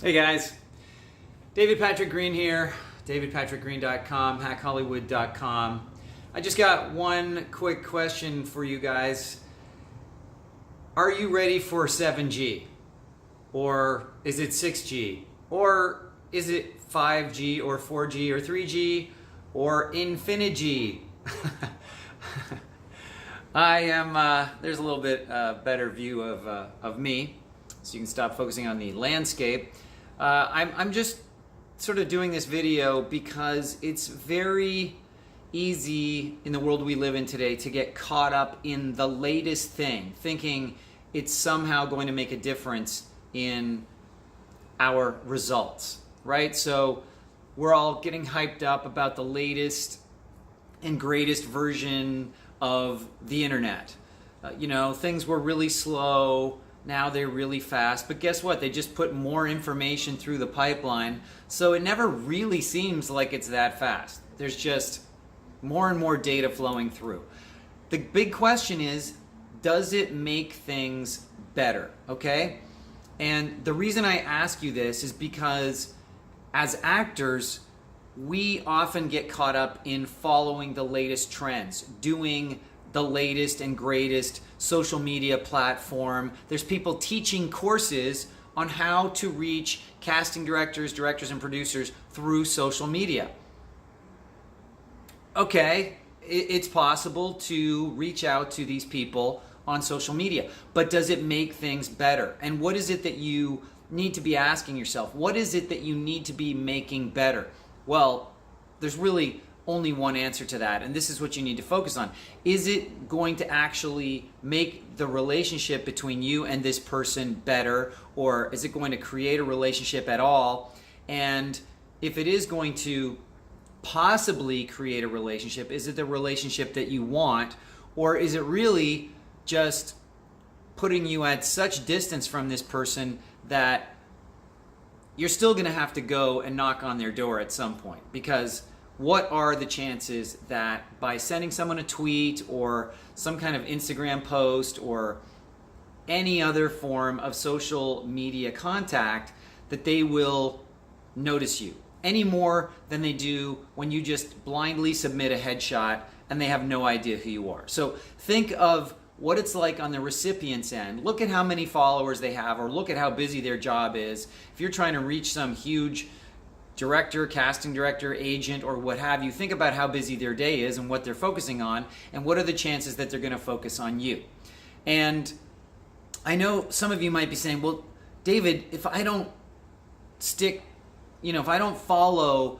Hey guys, David Patrick Green here, davidpatrickgreen.com, hackhollywood.com. I just got one quick question for you guys. Are you ready for 7G? Or is it 6G? Or is it 5G or 4G or 3G or Infinity? There's a little bit better view of me, so you can stop focusing on the landscape. I'm just sort of doing this video because it's very easy in the world we live in today to get caught up in the latest thing, thinking it's somehow going to make a difference in our results, right? So we're all getting hyped up about the latest and greatest version of the internet. Things were really slow. Now they're really fast, but guess what? They just put more information through the pipeline, so it never really seems like it's that fast. There's just more and more data flowing through. The big question is, does it make things better, okay? And the reason I ask you this is because as actors, we often get caught up in following the latest trends, doing the latest and greatest social media platform. There's people teaching courses on how to reach casting directors, and producers through social media. Okay, it's possible to reach out to these people on social media, but does it make things better? And what is it that you need to be asking yourself? What is it that you need to be making better? Well, there's really only one answer to that, and this is what you need to focus on. Is it going to actually make the relationship between you and this person better, or is it going to create a relationship at all? And if it is going to possibly create a relationship, is it the relationship that you want, or is it really just putting you at such distance from this person that you're still going to have to go and knock on their door at some point? Because what are the chances that by sending someone a tweet or some kind of Instagram post or any other form of social media contact that they will notice you any more than they do when you just blindly submit a headshot and they have no idea who you are? So think of what it's like on the recipient's end. Look at how many followers they have, or look at how busy their job is. If you're trying to reach some huge director, casting director, agent, or what have you, think about how busy their day is and what they're focusing on, and what are the chances that they're going to focus on you. And I know some of you might be saying, well, David, if I don't if I don't follow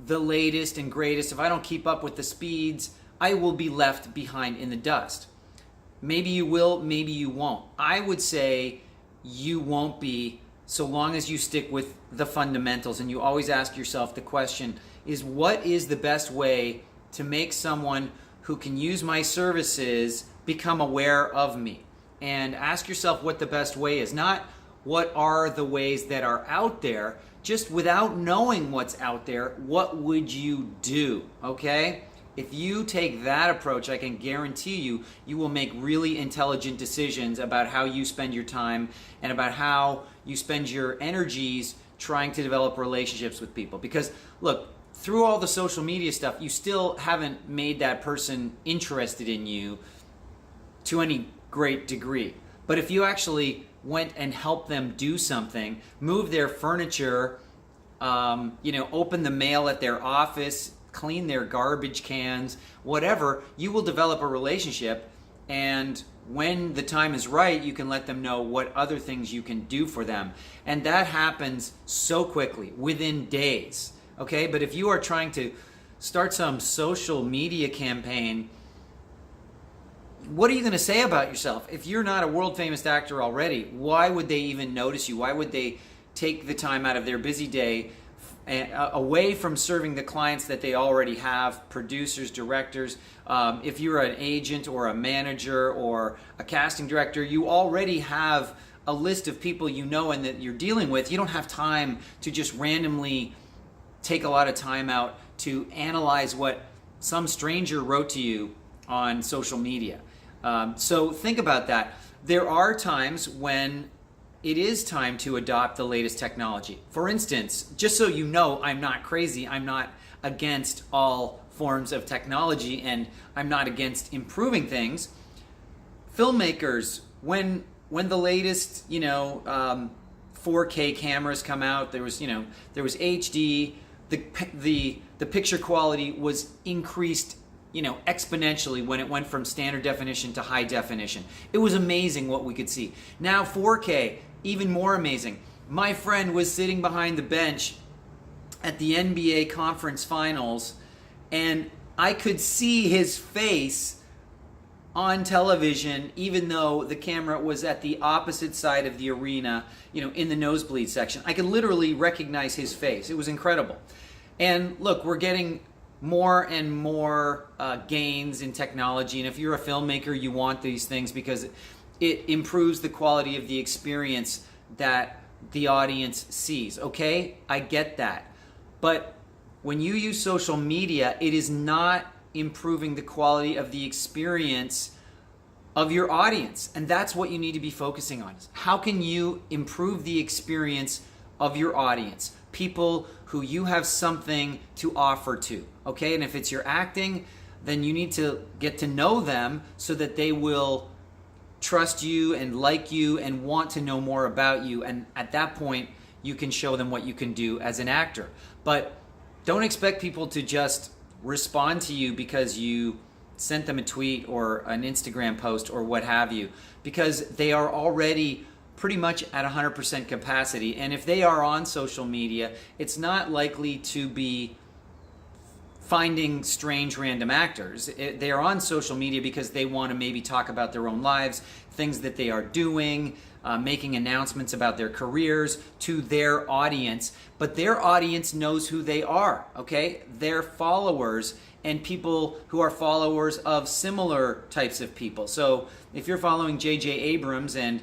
the latest and greatest, if I don't keep up with the speeds, I will be left behind in the dust. Maybe you will, maybe you won't. I would say you won't be, so long as you stick with the fundamentals and you always ask yourself the question is, what is the best way to make someone who can use my services become aware of me? And ask yourself what the best way is, not what are the ways that are out there. Just without knowing what's out there, what would you do, okay? If you take that approach, I can guarantee you, you will make really intelligent decisions about how you spend your time and about how you spend your energies trying to develop relationships with people. Because look, through all the social media stuff, you still haven't made that person interested in you to any great degree. But if you actually went and helped them do something, move their furniture, open the mail at their office, clean their garbage cans, whatever, you will develop a relationship. And when the time is right, you can let them know what other things you can do for them. And that happens so quickly, within days, okay? But if you are trying to start some social media campaign, what are you going to say about yourself? If you're not a world famous actor already, why would they even notice you? Why would they take the time out of their busy day away from serving the clients that they already have, producers, directors? If you're an agent or a manager or a casting director, you already have a list of people you know and that you're dealing with. You don't have time to just randomly take a lot of time out to analyze what some stranger wrote to you on social media. So think about that. There are times when it is time to adopt the latest technology. For instance, just so you know, I'm not crazy. I'm not against all forms of technology, and I'm not against improving things. Filmmakers, when the latest 4K cameras come out, there was HD. The picture quality was increased exponentially when it went from standard definition to high definition. It was amazing what we could see. Now 4K, even more amazing. My friend was sitting behind the bench at the NBA conference finals, and I could see his face on television, even though the camera was at the opposite side of the arena, in the nosebleed section. I could literally recognize his face. It was incredible. And look, we're getting more and more gains in technology, and if you're a filmmaker, you want these things because it improves the quality of the experience that the audience sees. Okay, I get that. But when you use social media, it is not improving the quality of the experience of your audience. And that's what you need to be focusing on. How can you improve the experience of your audience? People who you have something to offer to. Okay, and if it's your acting, then you need to get to know them so that they will trust you and like you and want to know more about you. And at that point, you can show them what you can do as an actor. But don't expect people to just respond to you because you sent them a tweet or an Instagram post or what have you, because they are already pretty much at 100% capacity. And if they are on social media, it's not likely to be finding strange random actors. They are on social media because they want to maybe talk about their own lives, things that they are doing, making announcements about their careers to their audience. But their audience knows who they are, okay? Their followers and people who are followers of similar types of people. So if you're following J.J. Abrams and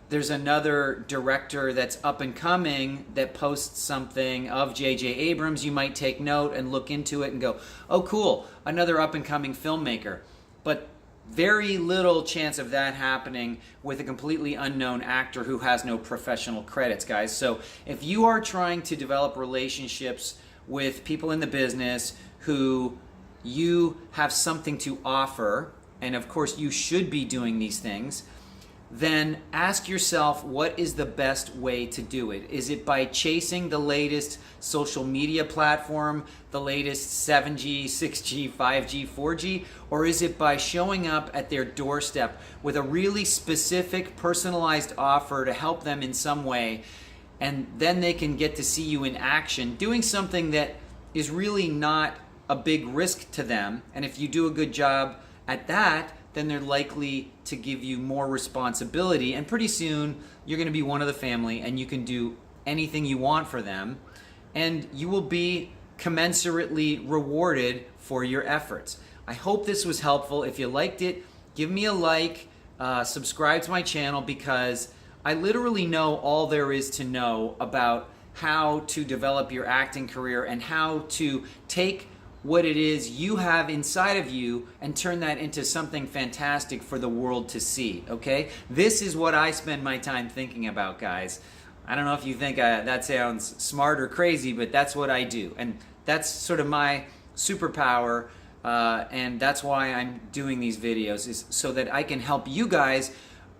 there's another director that's up and coming that posts something of J.J. Abrams, you might take note and look into it and go, oh cool, another up and coming filmmaker. But very little chance of that happening with a completely unknown actor who has no professional credits, guys. So if you are trying to develop relationships with people in the business who you have something to offer, and of course you should be doing these things, then ask yourself, what is the best way to do it? Is it by chasing the latest social media platform, the latest 7G, 6G, 5G, 4G, or is it by showing up at their doorstep with a really specific, personalized offer to help them in some way, and then they can get to see you in action, doing something that is really not a big risk to them, and if you do a good job at that, then they're likely to give you more responsibility, and pretty soon you're going to be one of the family and you can do anything you want for them, and you will be commensurately rewarded for your efforts. I hope this was helpful. If you liked it, give me a like, subscribe to my channel, because I literally know all there is to know about how to develop your acting career and how to take what it is you have inside of you and turn that into something fantastic for the world to see, okay? This is what I spend my time thinking about, guys. I don't know if you think that sounds smart or crazy, but that's what I do. And that's sort of my superpower, and that's why I'm doing these videos, is so that I can help you guys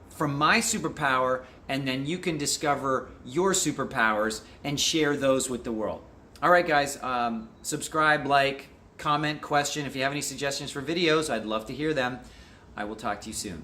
from my superpower, and then you can discover your superpowers and share those with the world. All right, guys, subscribe, like, comment, question. If you have any suggestions for videos, I'd love to hear them. I will talk to you soon.